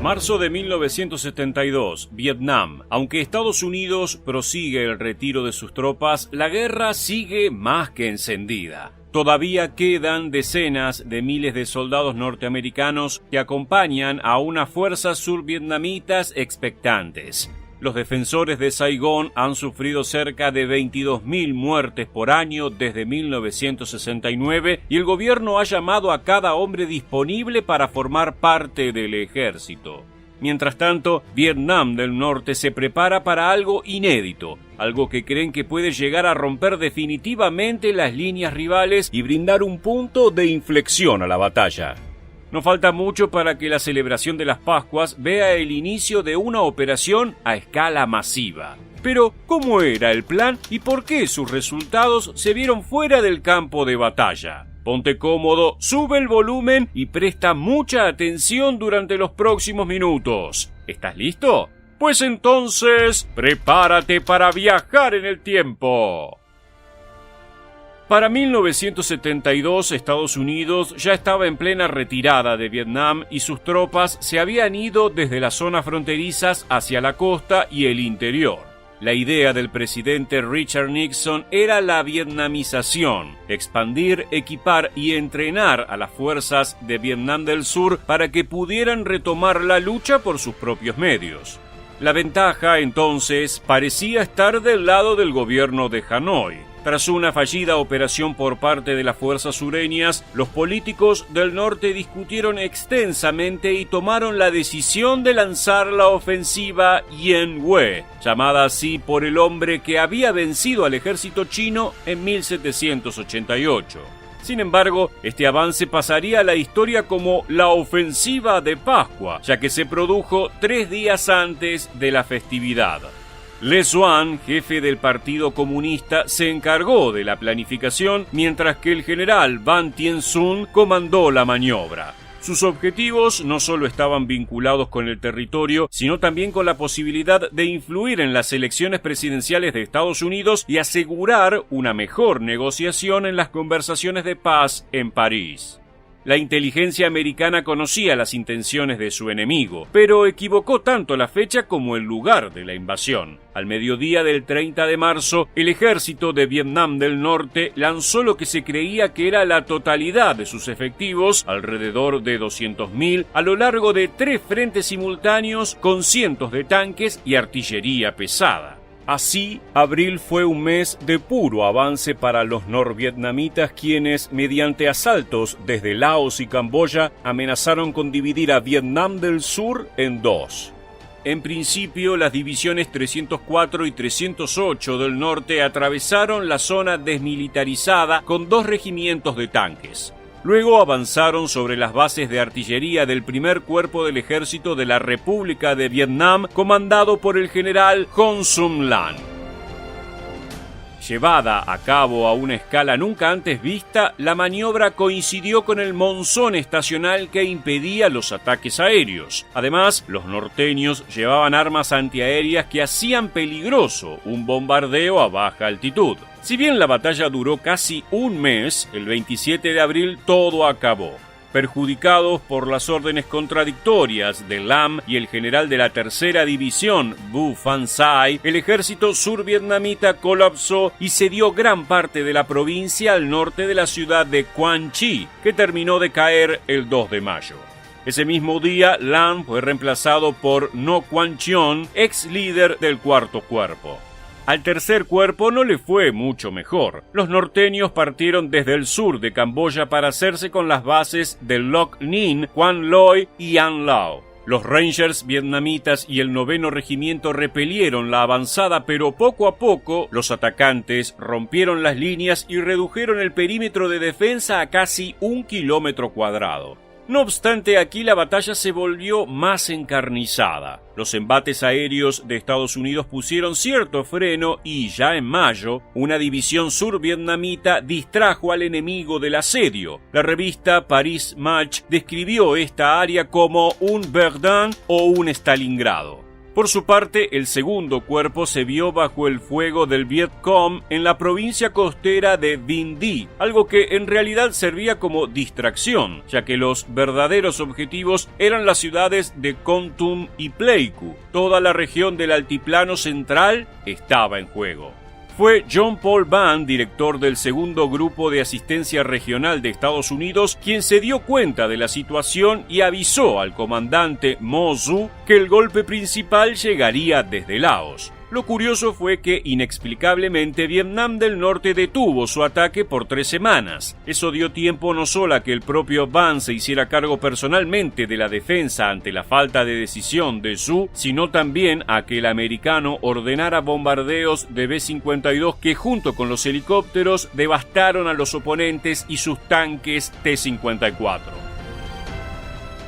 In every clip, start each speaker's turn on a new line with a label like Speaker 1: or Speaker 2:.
Speaker 1: Marzo de 1972, Vietnam. Aunque Estados Unidos prosigue el retiro de sus tropas, la guerra sigue más que encendida. Todavía quedan decenas de miles de soldados norteamericanos que acompañan a unas fuerzas survietnamitas expectantes. Los defensores de Saigón han sufrido cerca de 22.000 muertes por año desde 1969 y el gobierno ha llamado a cada hombre disponible para formar parte del ejército. Mientras tanto, Vietnam del Norte se prepara para algo inédito, algo que creen que puede llegar a romper definitivamente las líneas rivales y brindar un punto de inflexión a la batalla. No falta mucho para que la celebración de las Pascuas vea el inicio de una operación a escala masiva. Pero, ¿cómo era el plan y por qué sus resultados se vieron fuera del campo de batalla? Ponte cómodo, sube el volumen y presta mucha atención durante los próximos minutos. ¿Estás listo? Pues entonces, prepárate para viajar en el tiempo. Para 1972, Estados Unidos ya estaba en plena retirada de Vietnam y sus tropas se habían ido desde las zonas fronterizas hacia la costa y el interior. La idea del presidente Richard Nixon era la vietnamización, expandir, equipar y entrenar a las fuerzas de Vietnam del Sur para que pudieran retomar la lucha por sus propios medios. La ventaja, entonces, parecía estar del lado del gobierno de Hanoi. Tras una fallida operación por parte de las fuerzas sureñas, los políticos del norte discutieron extensamente y tomaron la decisión de lanzar la ofensiva Yen Hue, llamada así por el hombre que había vencido al ejército chino en 1788. Sin embargo, este avance pasaría a la historia como la ofensiva de Pascua, ya que se produjo 3 días antes de la festividad. Le Duan, jefe del Partido Comunista, se encargó de la planificación, mientras que el general Van Tien Sun comandó la maniobra. Sus objetivos no solo estaban vinculados con el territorio, sino también con la posibilidad de influir en las elecciones presidenciales de Estados Unidos y asegurar una mejor negociación en las conversaciones de paz en París. La inteligencia americana conocía las intenciones de su enemigo, pero equivocó tanto la fecha como el lugar de la invasión. Al mediodía del 30 de marzo, el ejército de Vietnam del Norte lanzó lo que se creía que era la totalidad de sus efectivos, alrededor de 200.000, a lo largo de 3 frentes simultáneos con cientos de tanques y artillería pesada. Así, abril fue un mes de puro avance para los norvietnamitas, quienes, mediante asaltos desde Laos y Camboya, amenazaron con dividir a Vietnam del Sur en 2. En principio, las divisiones 304 y 308 del norte atravesaron la zona desmilitarizada con 2 regimientos de tanques. Luego avanzaron sobre las bases de artillería del primer cuerpo del ejército de la República de Vietnam, comandado por el general Hon Sum Lan. Llevada a cabo a una escala nunca antes vista, la maniobra coincidió con el monzón estacional que impedía los ataques aéreos. Además, los norteños llevaban armas antiaéreas que hacían peligroso un bombardeo a baja altitud. Si bien la batalla duró casi un mes, el 27 de abril todo acabó. Perjudicados por las órdenes contradictorias de Lam y el general de la tercera división, Bu Fan Sai, el ejército survietnamita colapsó y cedió gran parte de la provincia al norte de la ciudad de Quang Tri, que terminó de caer el 2 de mayo. Ese mismo día, Lam fue reemplazado por No Quan Chion, ex líder del cuarto cuerpo. Al tercer cuerpo no le fue mucho mejor. Los norteños partieron desde el sur de Camboya para hacerse con las bases de Loc Ninh, Quan Loy y An Lao. Los Rangers vietnamitas y el 9º regimiento repelieron la avanzada, pero poco a poco los atacantes rompieron las líneas y redujeron el perímetro de defensa a casi 1 kilómetro cuadrado. No obstante, aquí la batalla se volvió más encarnizada. Los embates aéreos de Estados Unidos pusieron cierto freno y, ya en mayo, una división survietnamita distrajo al enemigo del asedio. La revista Paris Match describió esta área como un Verdun o un Stalingrado. Por su parte, el segundo cuerpo se vio bajo el fuego del Vietcong en la provincia costera de Vinh Di, algo que en realidad servía como distracción, ya que los verdaderos objetivos eran las ciudades de Kon Tum y Pleiku. Toda la región del altiplano central estaba en juego. Fue John Paul Vann, director del segundo grupo de asistencia regional de Estados Unidos, quien se dio cuenta de la situación y avisó al comandante Mo Zhu que el golpe principal llegaría desde Laos. Lo curioso fue que, inexplicablemente, Vietnam del Norte detuvo su ataque por 3 semanas. Eso dio tiempo no solo a que el propio Vann se hiciera cargo personalmente de la defensa ante la falta de decisión de Zhu, sino también a que el americano ordenara bombardeos de B-52 que, junto con los helicópteros, devastaron a los oponentes y sus tanques T-54.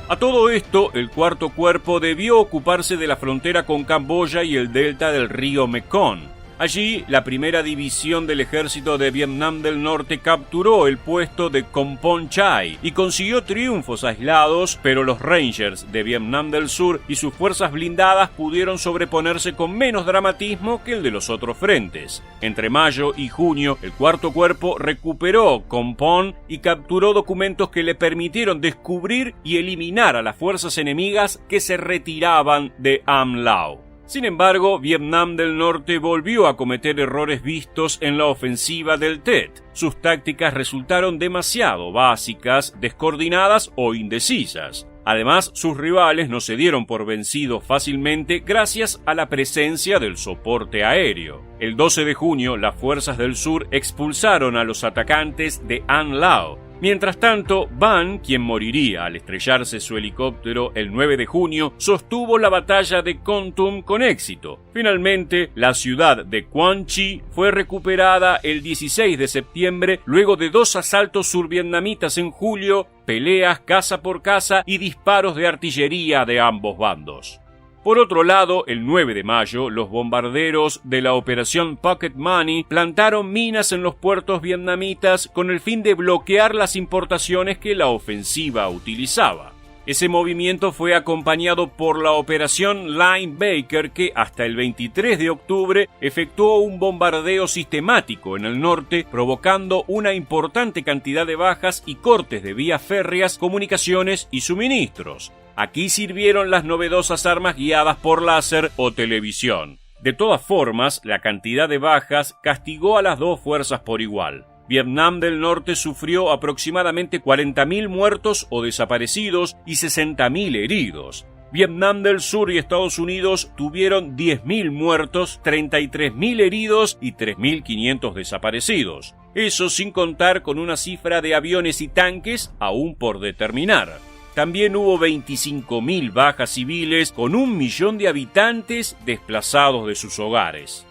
Speaker 1: A todo esto, el cuarto cuerpo debió ocuparse de la frontera con Camboya y el delta del río Mekong. Allí, la primera división del ejército de Vietnam del Norte capturó el puesto de Kompong Chai y consiguió triunfos aislados, pero los Rangers de Vietnam del Sur y sus fuerzas blindadas pudieron sobreponerse con menos dramatismo que el de los otros frentes. Entre mayo y junio, el cuarto cuerpo recuperó Kompong y capturó documentos que le permitieron descubrir y eliminar a las fuerzas enemigas que se retiraban de Am Lao. Sin embargo, Vietnam del Norte volvió a cometer errores vistos en la ofensiva del Tet. Sus tácticas resultaron demasiado básicas, descoordinadas o indecisas. Además, sus rivales no se dieron por vencidos fácilmente gracias a la presencia del soporte aéreo. El 12 de junio, las fuerzas del sur expulsaron a los atacantes de An Lao. Mientras tanto, Vann, quien moriría al estrellarse su helicóptero el 9 de junio, sostuvo la batalla de Kon Tum con éxito. Finalmente, la ciudad de Quang Tri fue recuperada el 16 de septiembre luego de 2 asaltos survietnamitas en julio, peleas casa por casa y disparos de artillería de ambos bandos. Por otro lado, el 9 de mayo, los bombarderos de la operación Pocket Money plantaron minas en los puertos vietnamitas con el fin de bloquear las importaciones que la ofensiva utilizaba. Ese movimiento fue acompañado por la operación Linebacker, que hasta el 23 de octubre efectuó un bombardeo sistemático en el norte, provocando una importante cantidad de bajas y cortes de vías férreas, comunicaciones y suministros. Aquí sirvieron las novedosas armas guiadas por láser o televisión. De todas formas, la cantidad de bajas castigó a las dos fuerzas por igual. Vietnam del Norte sufrió aproximadamente 40.000 muertos o desaparecidos y 60.000 heridos. Vietnam del Sur y Estados Unidos tuvieron 10.000 muertos, 33.000 heridos y 3.500 desaparecidos. Eso sin contar con una cifra de aviones y tanques aún por determinar. También hubo 25.000 bajas civiles con 1 millón de habitantes desplazados de sus hogares.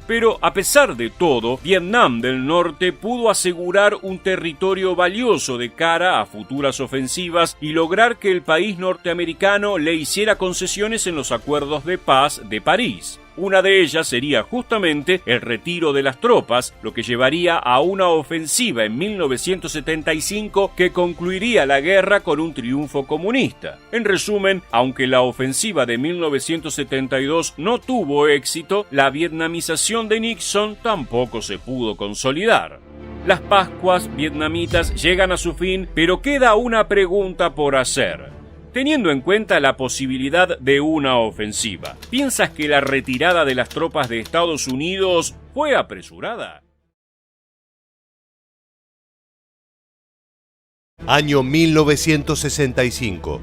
Speaker 1: Pero a pesar de todo, Vietnam del Norte pudo asegurar un territorio valioso de cara a futuras ofensivas y lograr que el país norteamericano le hiciera concesiones en los acuerdos de paz de París. Una de ellas sería justamente el retiro de las tropas, lo que llevaría a una ofensiva en 1975 que concluiría la guerra con un triunfo comunista. En resumen, aunque la ofensiva de 1972 no tuvo éxito, la vietnamización de Nixon tampoco se pudo consolidar. Las Pascuas vietnamitas llegan a su fin, pero queda una pregunta por hacer. Teniendo en cuenta la posibilidad de una ofensiva, ¿piensas que la retirada de las tropas de Estados Unidos fue apresurada?
Speaker 2: Año 1965.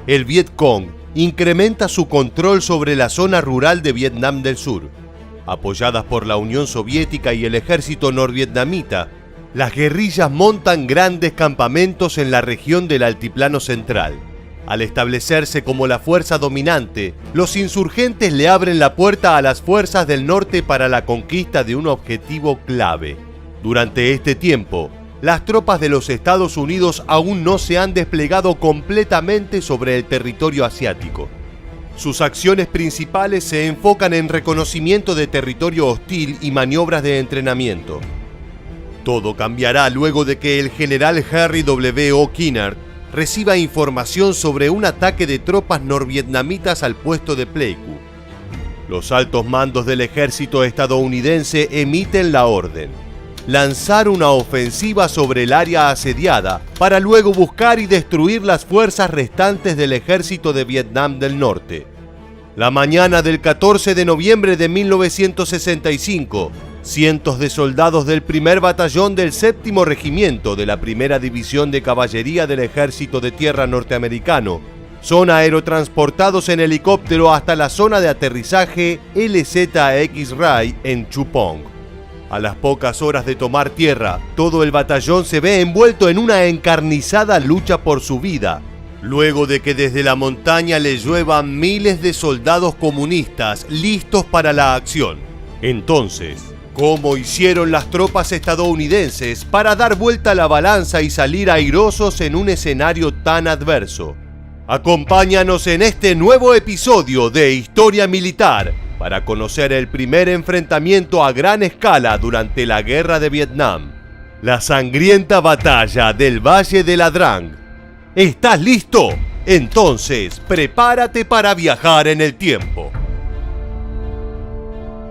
Speaker 2: El Vietcong incrementa su control sobre la zona rural de Vietnam del Sur. Apoyadas por la Unión Soviética y el ejército norvietnamita, las guerrillas montan grandes campamentos en la región del Altiplano Central. Al establecerse como la fuerza dominante, los insurgentes le abren la puerta a las fuerzas del norte para la conquista de un objetivo clave. Durante este tiempo, las tropas de los Estados Unidos aún no se han desplegado completamente sobre el territorio asiático. Sus acciones principales se enfocan en reconocimiento de territorio hostil y maniobras de entrenamiento. Todo cambiará luego de que el general Harry W. Kinnaird reciba información sobre un ataque de tropas norvietnamitas al puesto de Pleiku. Los altos mandos del ejército estadounidense emiten la orden: lanzar una ofensiva sobre el área asediada para luego buscar y destruir las fuerzas restantes del ejército de Vietnam del Norte. La mañana del 14 de noviembre de 1965, cientos de soldados del primer batallón del 7º Regimiento de la Primera División de Caballería del Ejército de Tierra norteamericano son aerotransportados en helicóptero hasta la zona de aterrizaje LZX-Ray en Chu Pong. A las pocas horas de tomar tierra, todo el batallón se ve envuelto en una encarnizada lucha por su vida, luego de que desde la montaña le lluevan miles de soldados comunistas listos para la acción. Entonces, ¿cómo hicieron las tropas estadounidenses para dar vuelta a la balanza y salir airosos en un escenario tan adverso? Acompáñanos en este nuevo episodio de Historia Militar para conocer el primer enfrentamiento a gran escala durante la Guerra de Vietnam, la sangrienta batalla del Valle de La Drang. ¿Estás listo? Entonces, prepárate para viajar en el tiempo.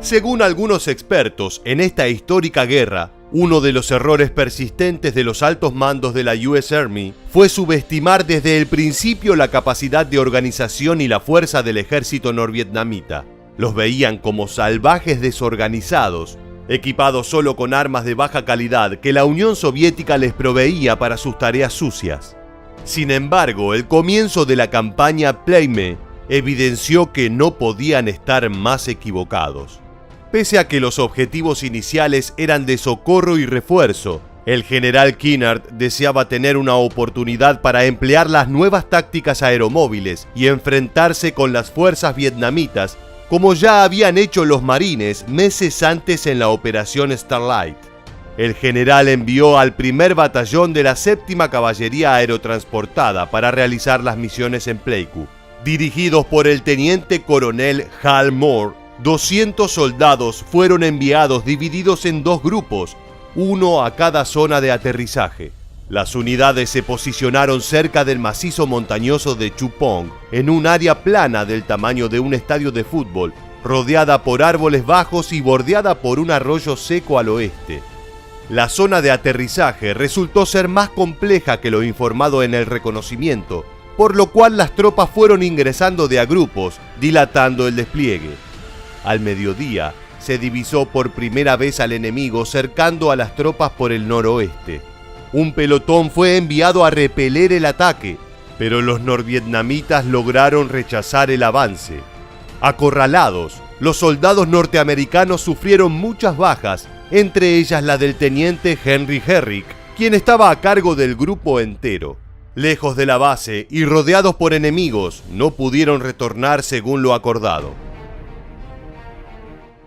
Speaker 2: Según algunos expertos en esta histórica guerra, uno de los errores persistentes de los altos mandos de la US Army fue subestimar desde el principio la capacidad de organización y la fuerza del ejército norvietnamita. Los veían como salvajes desorganizados, equipados solo con armas de baja calidad que la Unión Soviética les proveía para sus tareas sucias. Sin embargo, el comienzo de la campaña Plaime evidenció que no podían estar más equivocados. Pese a que los objetivos iniciales eran de socorro y refuerzo, el general Kinnaird deseaba tener una oportunidad para emplear las nuevas tácticas aeromóviles y enfrentarse con las fuerzas vietnamitas como ya habían hecho los marines meses antes en la Operación Starlight. El general envió al primer batallón de la 7ª Caballería Aerotransportada para realizar las misiones en Pleiku. Dirigidos por el teniente coronel Hal Moore, 200 soldados fueron enviados divididos en dos grupos, uno a cada zona de aterrizaje. Las unidades se posicionaron cerca del macizo montañoso de Chu Pong, en un área plana del tamaño de un estadio de fútbol, rodeada por árboles bajos y bordeada por un arroyo seco al oeste. La zona de aterrizaje resultó ser más compleja que lo informado en el reconocimiento, por lo cual las tropas fueron ingresando de a grupos, dilatando el despliegue. Al mediodía, se divisó por primera vez al enemigo cercando a las tropas por el noroeste. Un pelotón fue enviado a repeler el ataque, pero los norvietnamitas lograron rechazar el avance. Acorralados, los soldados norteamericanos sufrieron muchas bajas, entre ellas la del teniente Henry Herrick, quien estaba a cargo del grupo entero. Lejos de la base y rodeados por enemigos, no pudieron retornar según lo acordado.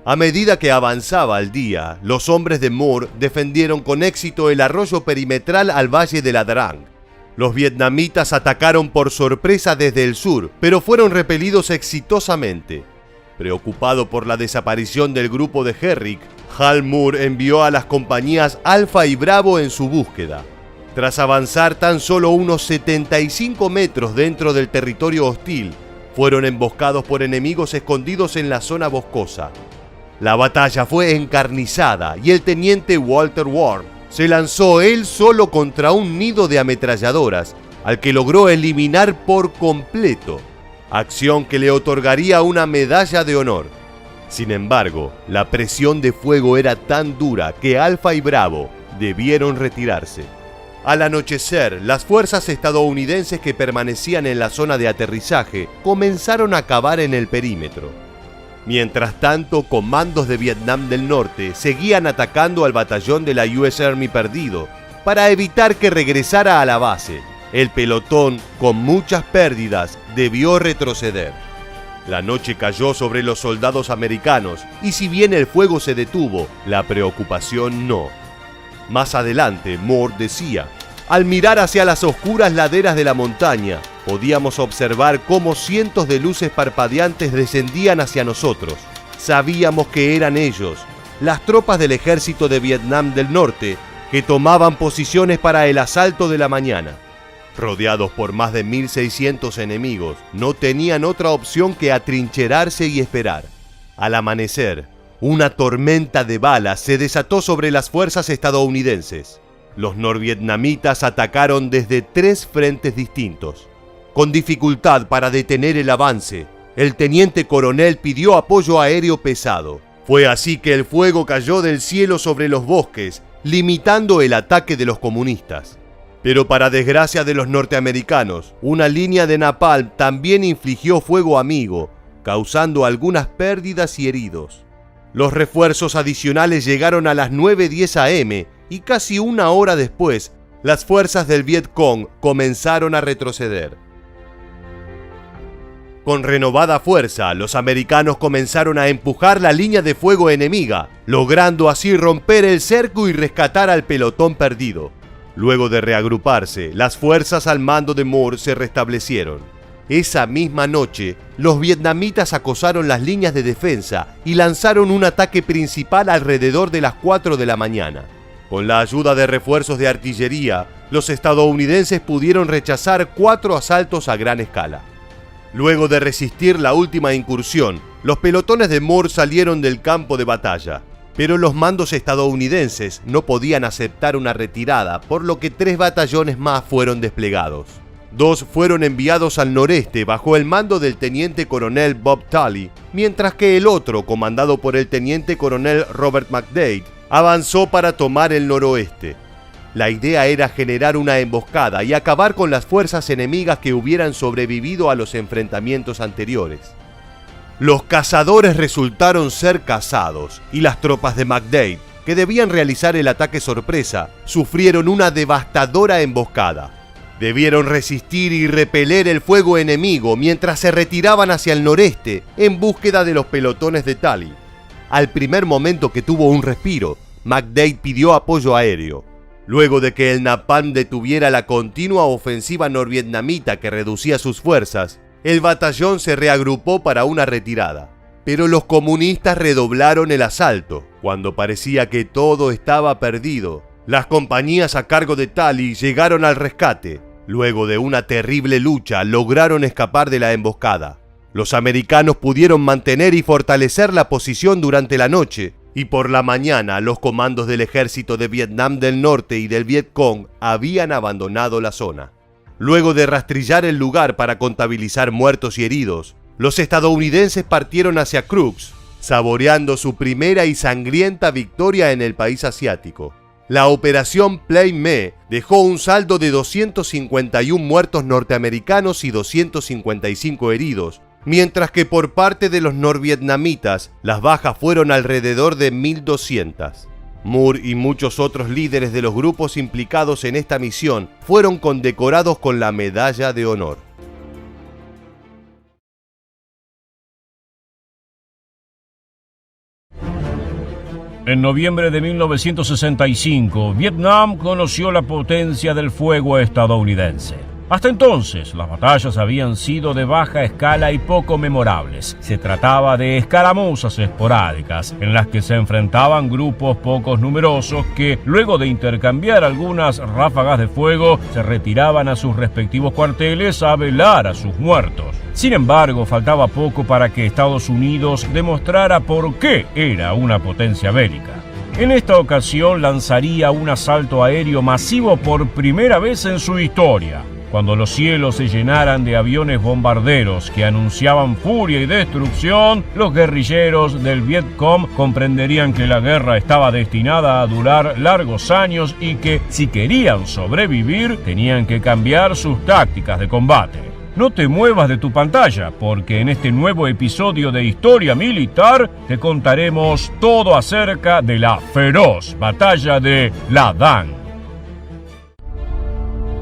Speaker 2: A medida que avanzaba el día, los hombres de Moore defendieron con éxito el arroyo perimetral al Valle de La Drang. Los vietnamitas atacaron por sorpresa desde el sur, pero fueron repelidos exitosamente. Preocupado por la desaparición del grupo de Herrick, Hal Moore envió a las compañías Alfa y Bravo en su búsqueda. Tras avanzar tan solo unos 75 metros dentro del territorio hostil, fueron emboscados por enemigos escondidos en la zona boscosa. La batalla fue encarnizada y el teniente Walter Ward se lanzó él solo contra un nido de ametralladoras, al que logró eliminar por completo, acción que le otorgaría una medalla de honor. Sin embargo, la presión de fuego era tan dura que Alfa y Bravo debieron retirarse. Al anochecer, las fuerzas estadounidenses que permanecían en la zona de aterrizaje comenzaron a cavar en el perímetro. Mientras tanto, comandos de Vietnam del Norte seguían atacando al batallón de la US Army perdido para evitar que regresara a la base. El pelotón, con muchas pérdidas, debió retroceder. La noche cayó sobre los soldados americanos y si bien el fuego se detuvo, la preocupación no. Más adelante, Moore decía: al mirar hacia las oscuras laderas de la montaña, podíamos observar cómo cientos de luces parpadeantes descendían hacia nosotros. Sabíamos que eran ellos, las tropas del ejército de Vietnam del Norte, que tomaban posiciones para el asalto de la mañana. Rodeados por más de 1.600 enemigos, no tenían otra opción que atrincherarse y esperar. Al amanecer, una tormenta de balas se desató sobre las fuerzas estadounidenses. Los norvietnamitas atacaron desde 3 frentes distintos. Con dificultad para detener el avance, el teniente coronel pidió apoyo aéreo pesado. Fue así que el fuego cayó del cielo sobre los bosques, limitando el ataque de los comunistas. Pero para desgracia de los norteamericanos, una línea de napalm también infligió fuego amigo, causando algunas pérdidas y heridos. Los refuerzos adicionales llegaron a las 9:10 am y casi una hora después, las fuerzas del Vietcong comenzaron a retroceder. Con renovada fuerza, los americanos comenzaron a empujar la línea de fuego enemiga, logrando así romper el cerco y rescatar al pelotón perdido. Luego de reagruparse, las fuerzas al mando de Moore se restablecieron. Esa misma noche, los vietnamitas acosaron las líneas de defensa y lanzaron un ataque principal alrededor de las 4 de la mañana. Con la ayuda de refuerzos de artillería, los estadounidenses pudieron rechazar 4 asaltos a gran escala. Luego de resistir la última incursión, los pelotones de Moore salieron del campo de batalla. Pero los mandos estadounidenses no podían aceptar una retirada, por lo que 3 batallones más fueron desplegados. 2 fueron enviados al noreste bajo el mando del teniente coronel Bob Tully, mientras que el otro, comandado por el teniente coronel Robert McDade, avanzó para tomar el noroeste. La idea era generar una emboscada y acabar con las fuerzas enemigas que hubieran sobrevivido a los enfrentamientos anteriores. Los cazadores resultaron ser cazados y las tropas de McDade, que debían realizar el ataque sorpresa, sufrieron una devastadora emboscada. Debieron resistir y repeler el fuego enemigo mientras se retiraban hacia el noreste en búsqueda de los pelotones de Tully. Al primer momento que tuvo un respiro, McDade pidió apoyo aéreo. Luego de que el napalm detuviera la continua ofensiva norvietnamita que reducía sus fuerzas, el batallón se reagrupó para una retirada, pero los comunistas redoblaron el asalto. Cuando parecía que todo estaba perdido, las compañías a cargo de Tully llegaron al rescate. Luego de una terrible lucha, lograron escapar de la emboscada. Los americanos pudieron mantener y fortalecer la posición durante la noche, y por la mañana los comandos del ejército de Vietnam del Norte y del Vietcong habían abandonado la zona. Luego de rastrillar el lugar para contabilizar muertos y heridos, los estadounidenses partieron hacia Crooks, saboreando su primera y sangrienta victoria en el país asiático. La operación Plain Me dejó un saldo de 251 muertos norteamericanos y 255 heridos, mientras que por parte de los norvietnamitas las bajas fueron alrededor de 1.200. Moore y muchos otros líderes de los grupos implicados en esta misión fueron condecorados con la Medalla de Honor.
Speaker 1: En noviembre de 1965, Vietnam conoció la potencia del fuego estadounidense. Hasta entonces, las batallas habían sido de baja escala y poco memorables. Se trataba de escaramuzas esporádicas, en las que se enfrentaban grupos pocos numerosos que, luego de intercambiar algunas ráfagas de fuego, se retiraban a sus respectivos cuarteles a velar a sus muertos. Sin embargo, faltaba poco para que Estados Unidos demostrara por qué era una potencia bélica. En esta ocasión lanzaría un asalto aéreo masivo por primera vez en su historia. Cuando los cielos se llenaran de aviones bombarderos que anunciaban furia y destrucción, los guerrilleros del Vietcong comprenderían que la guerra estaba destinada a durar largos años y que, si querían sobrevivir, tenían que cambiar sus tácticas de combate. No te muevas de tu pantalla, porque en este nuevo episodio de Historia Militar te contaremos todo acerca de la feroz batalla de La Dan.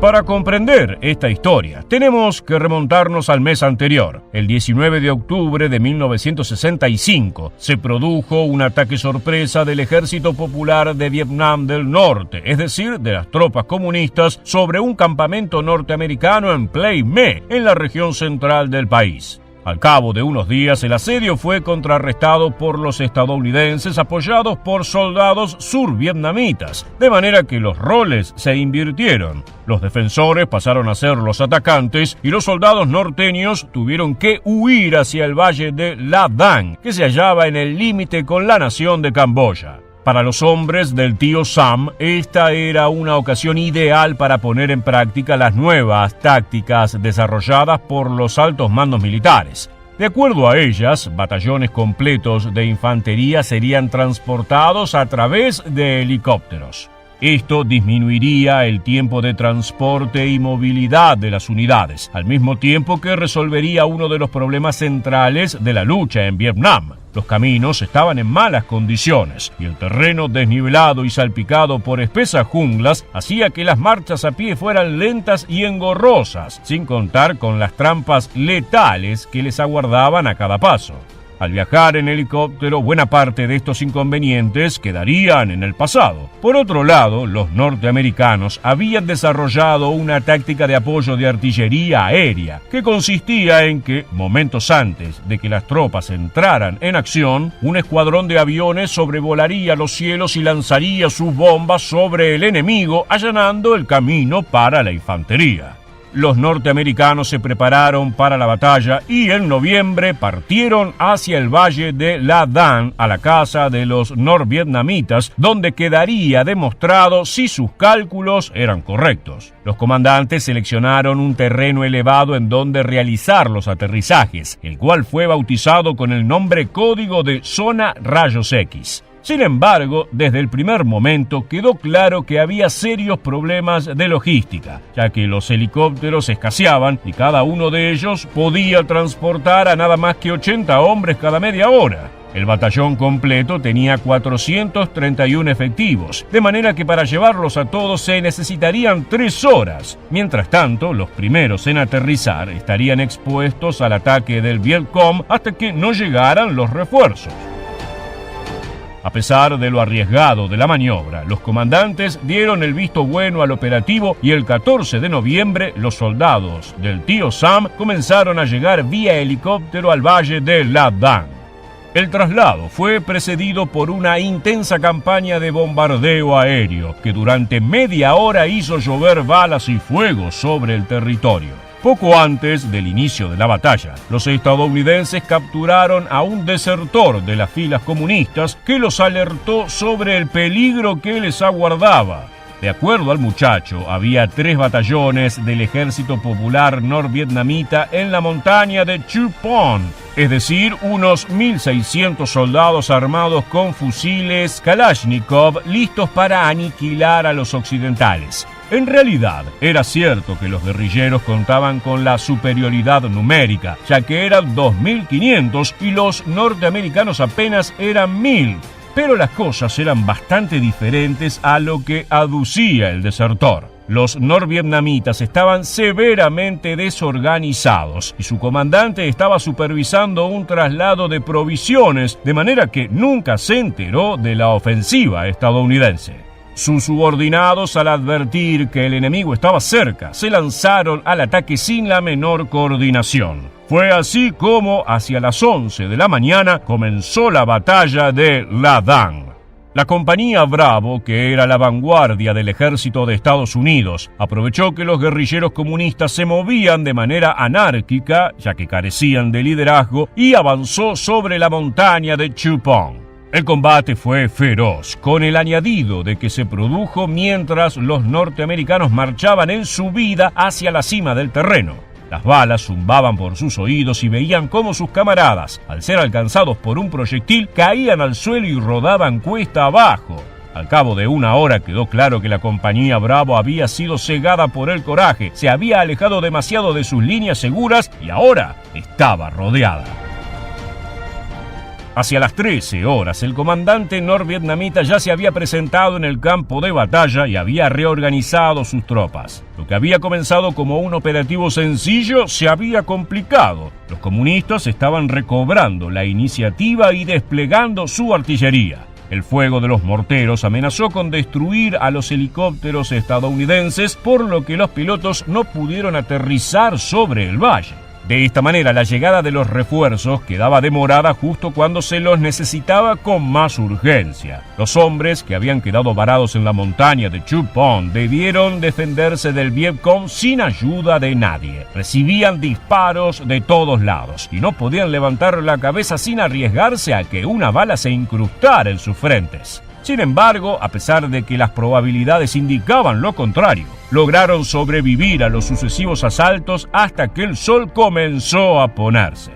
Speaker 1: Para comprender esta historia, tenemos que remontarnos al mes anterior. El 19 de octubre de 1965 se produjo un ataque sorpresa del Ejército Popular de Vietnam del Norte, es decir, de las tropas comunistas, sobre un campamento norteamericano en Plain Me, en la región central del país. Al cabo de unos días, el asedio fue contrarrestado por los estadounidenses apoyados por soldados survietnamitas, de manera que los roles se invirtieron. Los defensores pasaron a ser los atacantes y los soldados norteños tuvieron que huir hacia el valle de La Dang, que se hallaba en el límite con la nación de Camboya. Para los hombres del tío Sam, esta era una ocasión ideal para poner en práctica las nuevas tácticas desarrolladas por los altos mandos militares. De acuerdo a ellas, batallones completos de infantería serían transportados a través de helicópteros. Esto disminuiría el tiempo de transporte y movilidad de las unidades, al mismo tiempo que resolvería uno de los problemas centrales de la lucha en Vietnam. Los caminos estaban en malas condiciones y el terreno desnivelado y salpicado por espesas junglas hacía que las marchas a pie fueran lentas y engorrosas, sin contar con las trampas letales que les aguardaban a cada paso. Al viajar en helicóptero, buena parte de estos inconvenientes quedarían en el pasado. Por otro lado, los norteamericanos habían desarrollado una táctica de apoyo de artillería aérea, que consistía en que, momentos antes de que las tropas entraran en acción, un escuadrón de aviones sobrevolaría los cielos y lanzaría sus bombas sobre el enemigo, allanando el camino para la infantería. Los norteamericanos se prepararon para la batalla y en noviembre partieron hacia el valle de La Dan, a la casa de los norvietnamitas, donde quedaría demostrado si sus cálculos eran correctos. Los comandantes seleccionaron un terreno elevado en donde realizar los aterrizajes, el cual fue bautizado con el nombre código de Zona Rayos X. Sin embargo, desde el primer momento quedó claro que había serios problemas de logística, ya que los helicópteros escaseaban y cada uno de ellos podía transportar a nada más que 80 hombres cada media hora. El batallón completo tenía 431 efectivos, de manera que para llevarlos a todos se necesitarían 3 horas. Mientras tanto, los primeros en aterrizar estarían expuestos al ataque del Vietcong hasta que no llegaran los refuerzos. A pesar de lo arriesgado de la maniobra, los comandantes dieron el visto bueno al operativo y el 14 de noviembre los soldados del tío Sam comenzaron a llegar vía helicóptero al valle de La Dan. El traslado fue precedido por una intensa campaña de bombardeo aéreo que durante media hora hizo llover balas y fuego sobre el territorio. Poco antes del inicio de la batalla, los estadounidenses capturaron a un desertor de las filas comunistas que los alertó sobre el peligro que les aguardaba. De acuerdo al muchacho, había 3 batallones del Ejército Popular Norvietnamita en la montaña de Chu Pon, es decir, unos 1.600 soldados armados con fusiles Kalashnikov listos para aniquilar a los occidentales. En realidad, era cierto que los guerrilleros contaban con la superioridad numérica, ya que eran 2.500 y los norteamericanos apenas eran 1.000. Pero las cosas eran bastante diferentes a lo que aducía el desertor. Los norvietnamitas estaban severamente desorganizados y su comandante estaba supervisando un traslado de provisiones, de manera que nunca se enteró de la ofensiva estadounidense. Sus subordinados, al advertir que el enemigo estaba cerca, se lanzaron al ataque sin la menor coordinación. Fue así como, hacia las 11 de la mañana, comenzó la batalla de La Dan. La compañía Bravo, que era la vanguardia del ejército de Estados Unidos, aprovechó que los guerrilleros comunistas se movían de manera anárquica, ya que carecían de liderazgo, y avanzó sobre la montaña de Chu Pon. El combate fue feroz, con el añadido de que se produjo mientras los norteamericanos marchaban en subida hacia la cima del terreno. Las balas zumbaban por sus oídos y veían cómo sus camaradas, al ser alcanzados por un proyectil, caían al suelo y rodaban cuesta abajo. Al cabo de una hora quedó claro que la compañía Bravo había sido cegada por el coraje, se había alejado demasiado de sus líneas seguras y ahora estaba rodeada. Hacia las 13 horas, el comandante norvietnamita ya se había presentado en el campo de batalla y había reorganizado sus tropas. Lo que había comenzado como un operativo sencillo se había complicado. Los comunistas estaban recobrando la iniciativa y desplegando su artillería. El fuego de los morteros amenazó con destruir a los helicópteros estadounidenses, por lo que los pilotos no pudieron aterrizar sobre el valle. De esta manera, la llegada de los refuerzos quedaba demorada justo cuando se los necesitaba con más urgencia. Los hombres que habían quedado varados en la montaña de Chu Pon debieron defenderse del Vietcong sin ayuda de nadie. Recibían disparos de todos lados y no podían levantar la cabeza sin arriesgarse a que una bala se incrustara en sus frentes. Sin embargo, a pesar de que las probabilidades indicaban lo contrario, lograron sobrevivir a los sucesivos asaltos hasta que el sol comenzó a ponerse.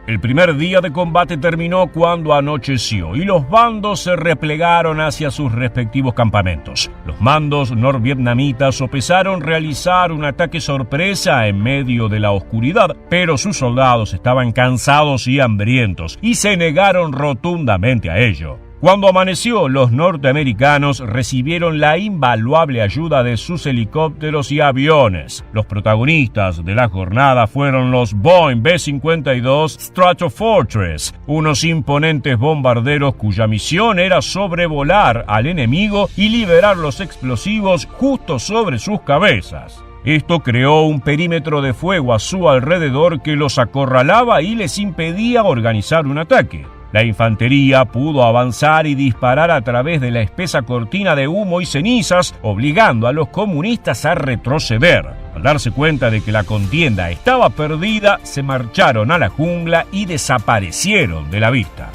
Speaker 1: El primer día de combate terminó cuando anocheció y los bandos se replegaron hacia sus respectivos campamentos. Los mandos norvietnamitas sopesaron realizar un ataque sorpresa en medio de la oscuridad, pero sus soldados estaban cansados y hambrientos y se negaron rotundamente a ello. Cuando amaneció, los norteamericanos recibieron la invaluable ayuda de sus helicópteros y aviones. Los protagonistas de la jornada fueron los Boeing B-52 Stratofortress, unos imponentes bombarderos cuya misión era sobrevolar al enemigo y liberar los explosivos justo sobre sus cabezas. Esto creó un perímetro de fuego a su alrededor que los acorralaba y les impedía organizar un ataque. La infantería pudo avanzar y disparar a través de la espesa cortina de humo y cenizas, obligando a los comunistas a retroceder. Al darse cuenta de que la contienda estaba perdida, se marcharon a la jungla y desaparecieron de la vista.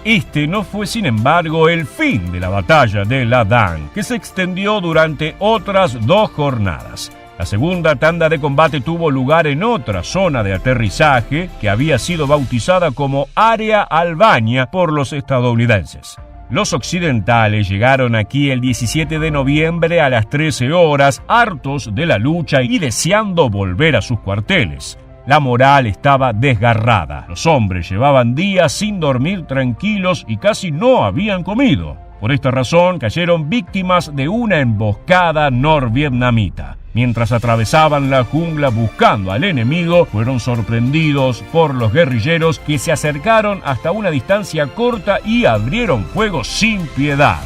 Speaker 1: Este no fue, sin embargo, el fin de la batalla de La Dan, que se extendió durante otras 2 jornadas. La segunda tanda de combate tuvo lugar en otra zona de aterrizaje que había sido bautizada como Área Albania por los estadounidenses. Los occidentales llegaron aquí el 17 de noviembre a las 13 horas, hartos de la lucha y deseando volver a sus cuarteles. La moral estaba desgarrada. Los hombres llevaban días sin dormir tranquilos y casi no habían comido. Por esta razón, cayeron víctimas de una emboscada norvietnamita. Mientras atravesaban la jungla buscando al enemigo, fueron sorprendidos por los guerrilleros que se acercaron hasta una distancia corta y abrieron fuego sin piedad.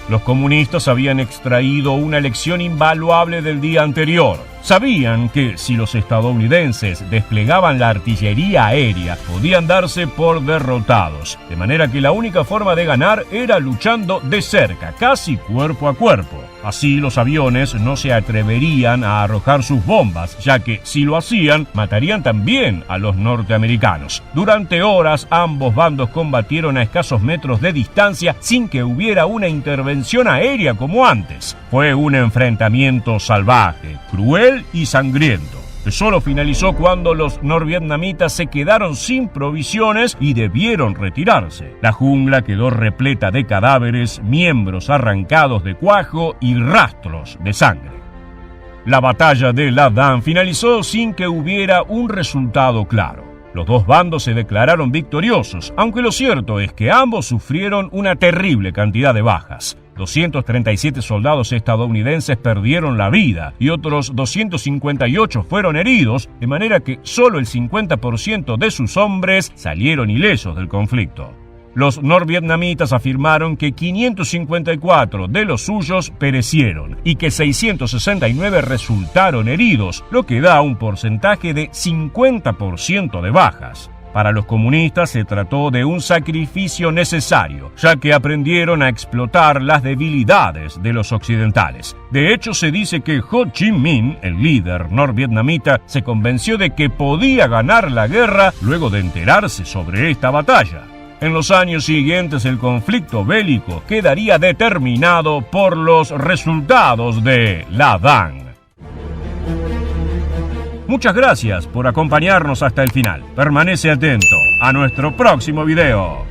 Speaker 1: Los comunistas habían extraído una lección invaluable del día anterior. Sabían que si los estadounidenses desplegaban la artillería aérea, podían darse por derrotados, de manera que la única forma de ganar era luchando de cerca, casi cuerpo a cuerpo. Así los aviones no se atreverían a arrojar sus bombas, ya que si lo hacían, matarían también a los norteamericanos. Durante horas, ambos bandos combatieron a escasos metros de distancia sin que hubiera una intervención aérea como antes. Fue un enfrentamiento salvaje, cruel y sangriento, que solo finalizó cuando los norvietnamitas se quedaron sin provisiones y debieron retirarse. La jungla quedó repleta de cadáveres, miembros arrancados de cuajo y rastros de sangre. La batalla de La Dan finalizó sin que hubiera un resultado claro. Los dos bandos se declararon victoriosos, aunque lo cierto es que ambos sufrieron una terrible cantidad de bajas. 237 soldados estadounidenses perdieron la vida y otros 258 fueron heridos, de manera que solo el 50% de sus hombres salieron ilesos del conflicto. Los norvietnamitas afirmaron que 554 de los suyos perecieron y que 669 resultaron heridos, lo que da un porcentaje de 50% de bajas. Para los comunistas se trató de un sacrificio necesario, ya que aprendieron a explotar las debilidades de los occidentales. De hecho, se dice que Ho Chi Minh, el líder norvietnamita, se convenció de que podía ganar la guerra luego de enterarse sobre esta batalla. En los años siguientes, el conflicto bélico quedaría determinado por los resultados de La Dan. Muchas gracias por acompañarnos hasta el final. Permanece atento a nuestro próximo video.